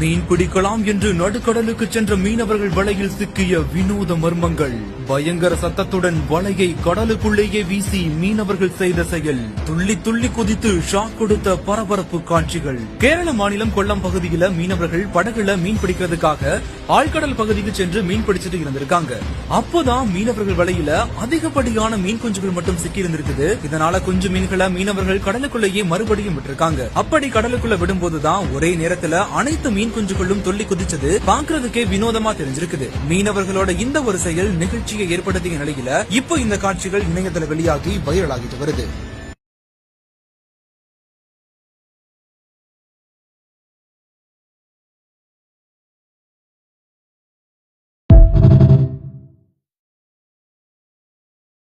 மீன் பிடிக்கலாம் என்று நடுக்கடலுக்கு சென்ற மீனவர்கள் வலையில் சிக்கிய வினோத மர்மங்கள். பயங்கர சத்தத்துடன் வலையை கடலுக்குள்ளேயே வீசி மீனவர்கள் செய்த செயல். துள்ளி துள்ளி குதித்து ஷாக் கொடுத்த பரபரப்பு காட்சிகள். கேரள மாநிலம் கொல்லம் பகுதியில மீனவர்கள் படகுல மீன் பிடிக்கிறதுக்காக ஆழ்கடல் பகுதிக்கு சென்று மீன் பிடிச்சிட்டு இருந்திருக்காங்க. அப்போதான் மீனவர்கள் வலையில அதிகப்படியான மீன் குஞ்சுகள் மட்டும் சிக்கி இருந்திருக்குது. இதனால குஞ்சு மீன்களை மீனவர்கள் கடலுக்குள்ளேயே மறுபடியும் விட்டுருக்காங்க. அப்படி கடலுக்குள்ள விடும்போதுதான் ஒரே நேரத்துல அனைத்து மீன் குஞ்சுகளும் துள்ளி குதிச்சது பாக்குறதுக்கே வினோதமா தெரிஞ்சிருக்குது. மீனவர்களோட இந்த ஒரு செயல் நிகழ்ச்சியை ஏற்படுத்திய நிலையில இப்போ இந்த காட்சிகள் இணையத்துல வெளியாகி வைரல் ஆகிட்டு வருது.